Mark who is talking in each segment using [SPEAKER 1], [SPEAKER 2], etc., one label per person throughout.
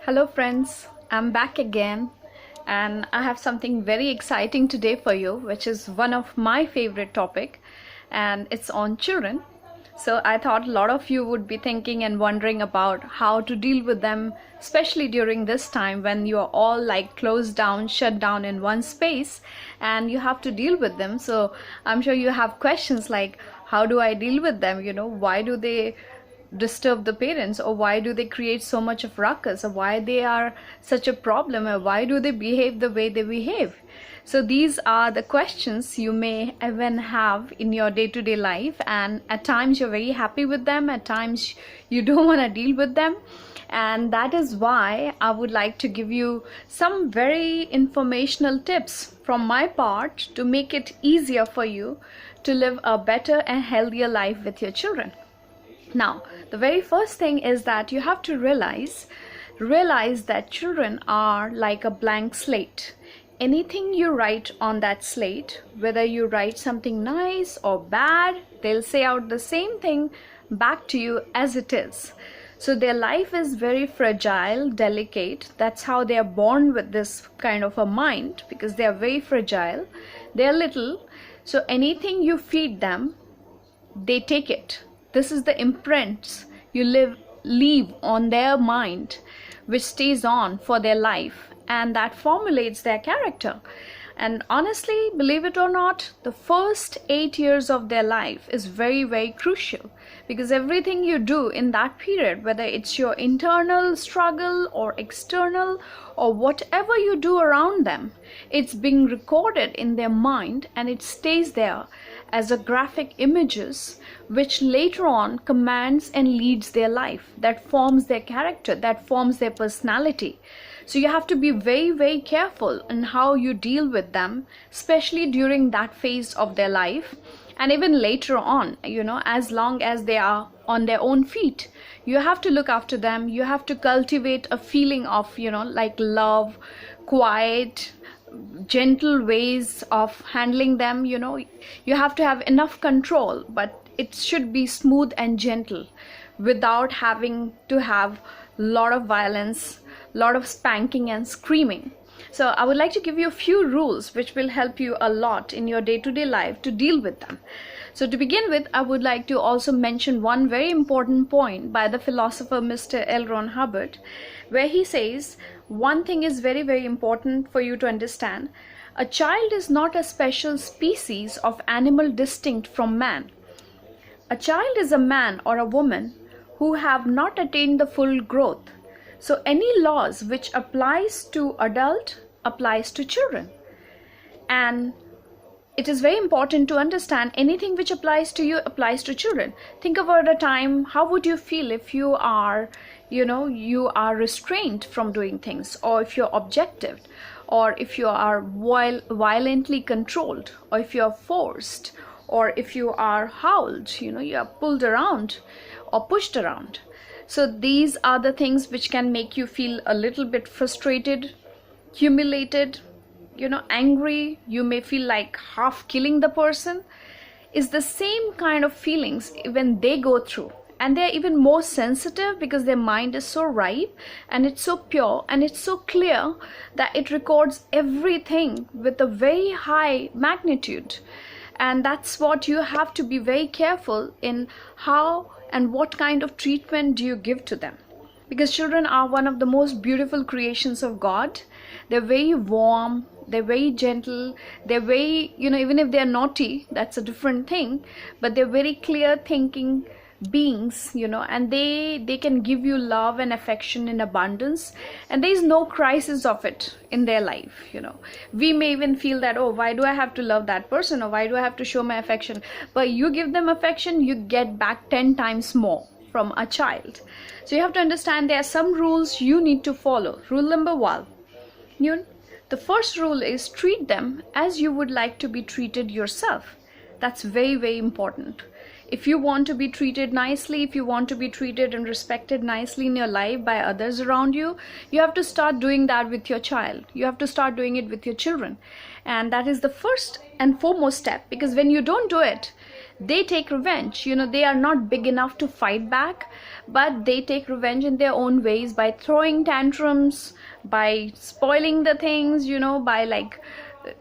[SPEAKER 1] Hello friends, I'm back again and I have something very exciting today for you, which is one of my favorite topic, and it's on children. So I thought a lot of you would be thinking and wondering about how to deal with them, especially during this time when you are all like closed down, shut down in one space and you have to deal with them. So I'm sure you have questions like, how do I deal with them? Why do they disturb the parents, or why do they create so much of ruckus, or why they are such a problem, or why do they behave the way they behave? So these are the questions you may even have in your day-to-day life, and at times you're very happy with them, at times you don't want to deal with them. And that is why I would like to give you some very informational tips from my part to make it easier for you to live a better and healthier life with your children. Now, the very first thing is that you have to realize that children are like a blank slate. Anything you write on that slate, whether you write something nice or bad, they'll say out the same thing back to you as it is. So their life is very fragile, delicate. That's how they are born with this kind of a mind, because they are very fragile. They are little. So anything you feed them, they take it. This is the imprints you leave on their mind, which stays on for their life, and that formulates their character. And honestly, believe it or not, the first 8 years of their life is very, very crucial, because everything you do in that period, whether it's your internal struggle or external or whatever you do around them, it's being recorded in their mind and it stays there as a graphic images, which later on commands and leads their life, that forms their character, that forms their personality. So you have to be very, very careful in how you deal with them, especially during that phase of their life. And even later on, as long as they are on their own feet, you have to look after them. You have to cultivate a feeling of, like love, quiet, gentle ways of handling them. You have to have enough control, but it should be smooth and gentle without having to have a lot of violence, lot of spanking and screaming. So I would like to give you a few rules which will help you a lot in your day-to-day life to deal with them. So to begin with, I would like to also mention one very important point by the philosopher Mr. L.Ron Hubbard, where he says one thing is very, very important for you to understand. A child is not a special species of animal distinct from man. A child is a man or a woman who have not attained the full growth. So any laws which applies to adult applies to children. And it is very important to understand anything which applies to you applies to children. Think about a time, how would you feel if you are, you are restrained from doing things, or if you're objective, or if you are violently controlled, or if you're forced, or if you are howled, you are pulled around or pushed around. So these are the things which can make you feel a little bit frustrated, humiliated, angry. You may feel like half killing the person. Is the same kind of feelings when they go through. And they're even more sensitive because their mind is so ripe and it's so pure and it's so clear that it records everything with a very high magnitude. And that's what you have to be very careful in how and what kind of treatment do you give to them. Because children are one of the most beautiful creations of God. They're very warm, they're very gentle, they're very, even if they're naughty, that's a different thing, but they're very clear thinking beings, and they can give you love and affection in abundance, and there is no crisis of it in their life. We may even feel that, oh, why do I have to love that person, or why do I have to show my affection? But you give them affection, you get back 10 times more from a child. So you have to understand there are some rules you need to follow. Rule number 1, the first rule is treat them as you would like to be treated yourself. That's very, very important. If you want to be treated nicely, if you want to be treated and respected nicely in your life by others around you, you have to start doing that with your child. You have to start doing it with your children. And that is the first and foremost step, because when you don't do it, they take revenge. They are not big enough to fight back, but they take revenge in their own ways by throwing tantrums, by spoiling the things, by like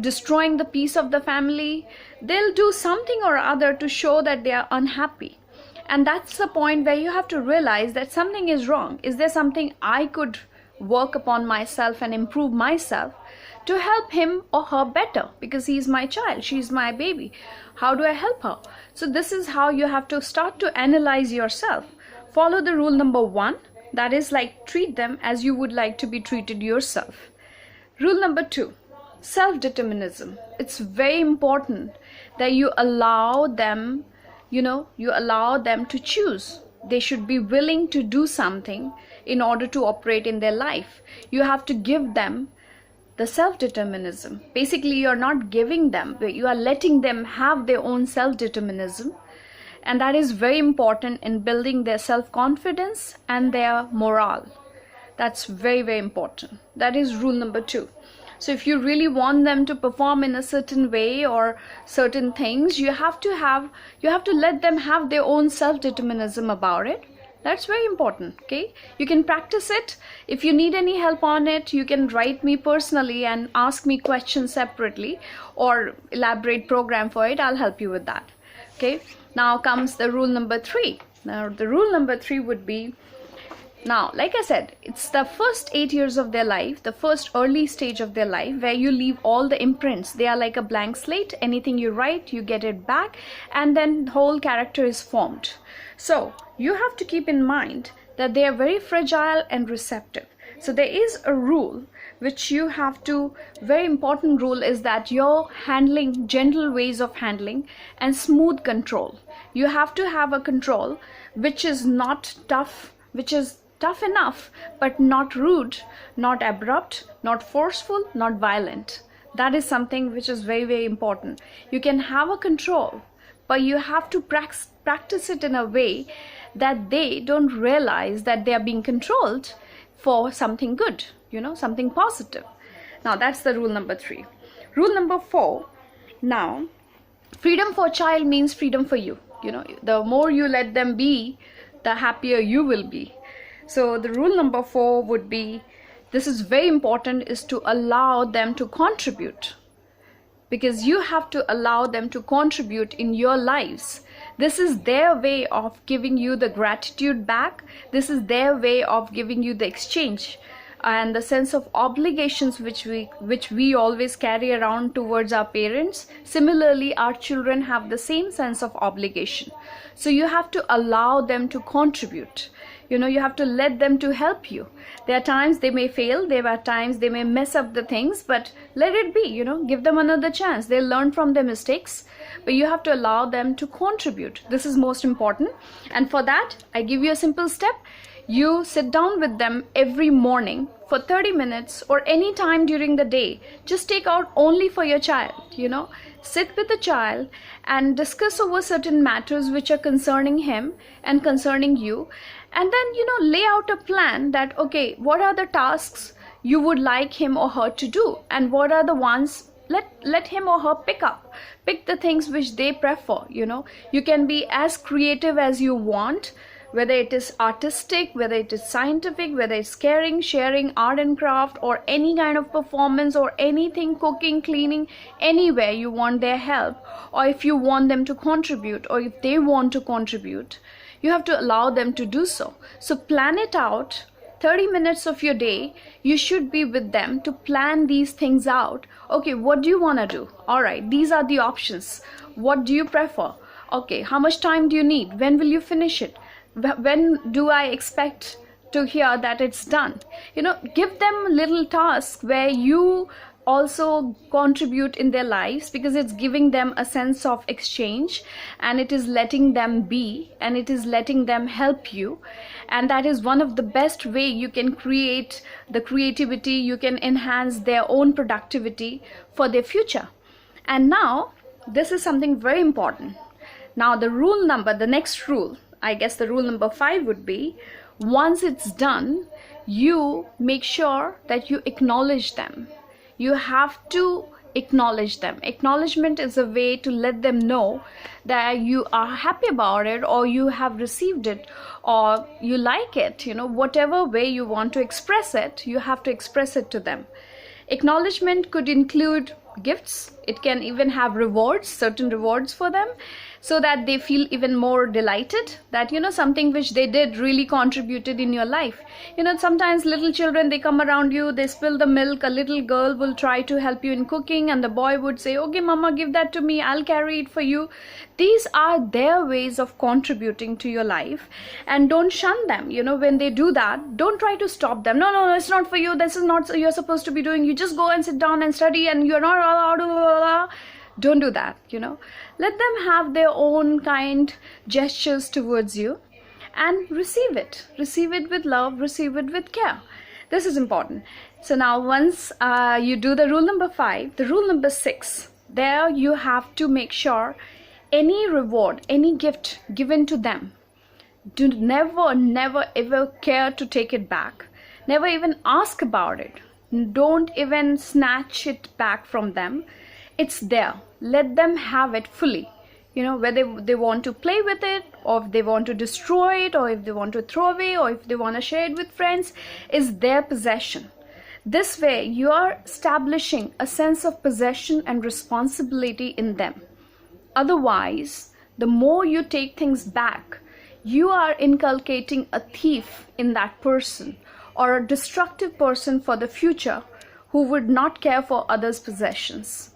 [SPEAKER 1] destroying the peace of the family. They'll do something or other to show that they are unhappy. And that's the point where you have to realize that something is wrong. Is there something I could work upon myself and improve myself to help him or her better? Because he's my child, she's my baby. How do I help her? So this is how you have to start to analyze yourself. Follow the rule number 1, that is like treat them as you would like to be treated yourself. Rule number 2, self-determinism. It's very important that you allow them, you allow them to choose. They should be willing to do something in order to operate in their life. You have to give them the self-determinism. Basically, you're not giving them, but you are letting them have their own self-determinism. And that is very important in building their self-confidence and their morale. That's very, very important. That is rule number 2. So if you really want them to perform in a certain way or certain things, you have to let them have their own self-determinism about it. That's very important, okay? You can practice it. If you need any help on it, you can write me personally and ask me questions separately or elaborate program for it. I'll help you with that, okay? Now comes the rule number 3. Now the rule number 3 would be, now, like I said, it's the first 8 years of their life, the first early stage of their life where you leave all the imprints. They are like a blank slate. Anything you write, you get it back, and then the whole character is formed. So you have to keep in mind that they are very fragile and receptive. So there is a rule which you have to, very important rule is that you're handling gentle ways of handling and smooth control. You have to have a control which is not tough, which is tough enough, but not rude, not abrupt, not forceful, not violent. That is something which is very, very important. You can have a control, but you have to practice it in a way that they don't realize that they are being controlled for something good, something positive. Now that's the rule number 3. Rule number 4, now, freedom for a child means freedom for you. The more you let them be, the happier you will be. So the rule number 4 would be, this is very important, is to allow them to contribute. Because you have to allow them to contribute in your lives. This is their way of giving you the gratitude back. This is their way of giving you the exchange and the sense of obligations which we always carry around towards our parents. Similarly, our children have the same sense of obligation. So you have to allow them to contribute. You have to let them to help you. There are times they may fail, there are times they may mess up the things, but let it be, give them another chance. They'll learn from their mistakes, but you have to allow them to contribute. This is most important. And for that, I give you a simple step. You sit down with them every morning for 30 minutes or any time during the day. Just take out only for your child, sit with the child and discuss over certain matters which are concerning him and concerning you. And then, lay out a plan that, okay, what are the tasks you would like him or her to do? And what are the ones, let him or her pick the things which they prefer, You can be as creative as you want, whether it is artistic, whether it is scientific, whether it's caring, sharing, art and craft, or any kind of performance or anything, cooking, cleaning, anywhere you want their help, or if you want them to contribute, or if they want to contribute, you have to allow them to do so. So plan it out. 30 minutes of your day, you should be with them to plan these things out. Okay, what do you want to do? All right, these are the options. What do you prefer? Okay, how much time do you need? When will you finish it? When do I expect to hear that it's done? Give them little tasks where you also contribute in their lives, because it's giving them a sense of exchange and it is letting them be and it is letting them help you. And that is one of the best way you can create the creativity, you can enhance their own productivity for their future. And now this is something very important. Now the next rule, I guess the rule number 5 would be, once it's done, you make sure that you acknowledge them. You have to acknowledge them. Acknowledgement is a way to let them know that you are happy about it, or you have received it, or you like it. Whatever way you want to express it, you have to express it to them. Acknowledgement could include gifts. It can even have rewards, certain rewards for them, so that they feel even more delighted that something which they did really contributed in your life. Sometimes little children, they come around you, they spill the milk, a little girl will try to help you in cooking, and the boy would say, okay mama, give that to me, I'll carry it for you. These are their ways of contributing to your life, and don't shun them. When they do that, don't try to stop them. No, it's not for you, this is not you're supposed to be doing, you just go and sit down and study, and you're not allowed to. Don't do that. Let them have their own kind gestures towards you, and receive it with love, receive it with care. This is important. So now once you do the rule number 5, the rule number 6, there you have to make sure any reward, any gift given to them, do never ever care to take it back. Never even ask about it. Don't even snatch it back from them. It's there. Let them have it fully. Whether they want to play with it, or if they want to destroy it, or if they want to throw away, or if they want to share it with friends, is their possession. This way, you are establishing a sense of possession and responsibility in them. Otherwise, the more you take things back, you are inculcating a thief in that person, or a destructive person for the future, who would not care for others' possessions.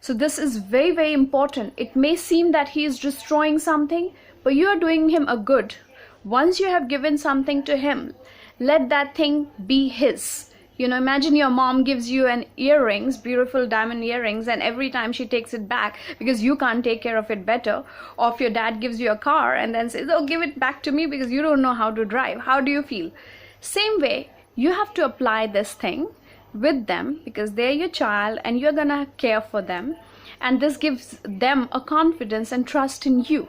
[SPEAKER 1] So this is very, very important. It may seem that he is destroying something, but you are doing him a good. Once you have given something to him, let that thing be his. Imagine your mom gives you an earrings, beautiful diamond earrings, and every time she takes it back because you can't take care of it better. Or if your dad gives you a car and then says, oh, give it back to me because you don't know how to drive. How do you feel? Same way, you have to apply this thing with them, because they're your child and you're gonna care for them, and this gives them a confidence and trust in you.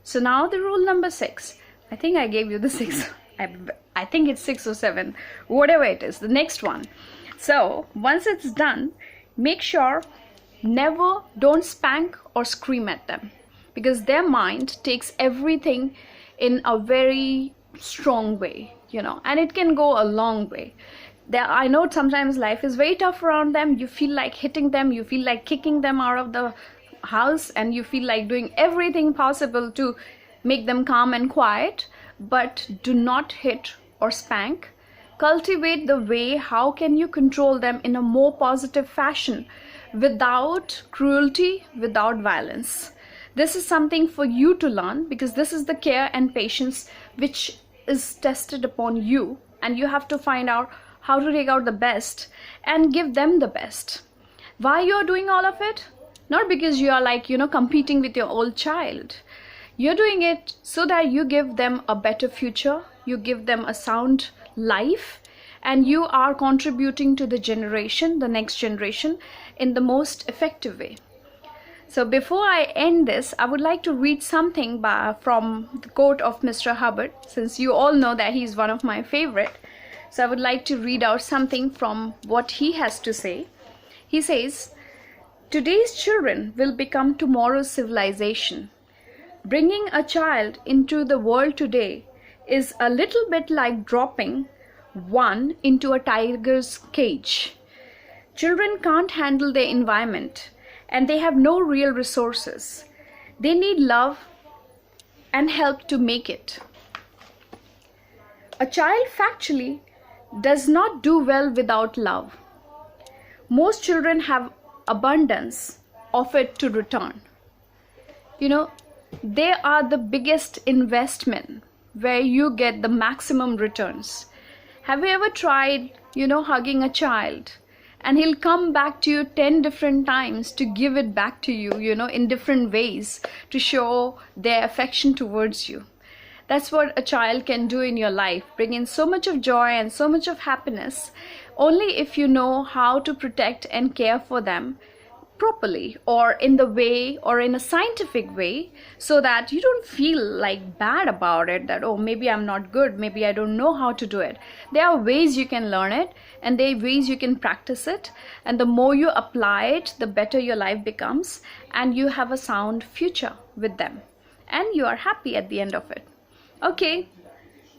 [SPEAKER 1] So now the rule number 6, I think I gave you the 6. I think it's 6 or 7, whatever it is, the next one. So once it's done, make sure don't spank or scream at them, because their mind takes everything in a very strong way, and it can go a long way. I know sometimes life is very tough around them. You feel like hitting them, you feel like kicking them out of the house, and you feel like doing everything possible to make them calm and quiet. But do not hit or spank. Cultivate the way how can you control them in a more positive fashion, without cruelty, without violence. This is something for you to learn, because this is the care and patience which is tested upon you, and you have to find out how to take out the best and give them the best. Why you are doing all of it? Not because you are competing with your old child. You're doing it so that you give them a better future, you give them a sound life, and you are contributing to the next generation in the most effective way. So before I end this, I would like to read something from the quote of Mr. Hubbard, since you all know that he's one of my favorite. So I would like to read out something from what he has to say. He says, today's children will become tomorrow's civilization. Bringing a child into the world today is a little bit like dropping one into a tiger's cage. Children can't handle their environment, and they have no real resources. They need love and help to make it. A child factually does not do well without love. Most children have abundance of it to return. They are the biggest investment where you get the maximum returns. Have you ever tried, hugging a child, and he'll come back to you 10 different times to give it back to you, in different ways to show their affection towards you. That's what a child can do in your life, bring in so much of joy and so much of happiness, only if you know how to protect and care for them properly or in the way or in a scientific way, so that you don't feel like bad about it, that oh, maybe I'm not good, maybe I don't know how to do it. There are ways you can learn it, and there are ways you can practice it, and the more you apply it, the better your life becomes, and you have a sound future with them, and you are happy at the end of it. Okay,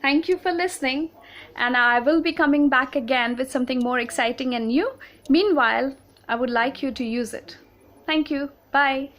[SPEAKER 1] thank you for listening, and I will be coming back again with something more exciting and new. Meanwhile, I would like you to use it. Thank you. Bye.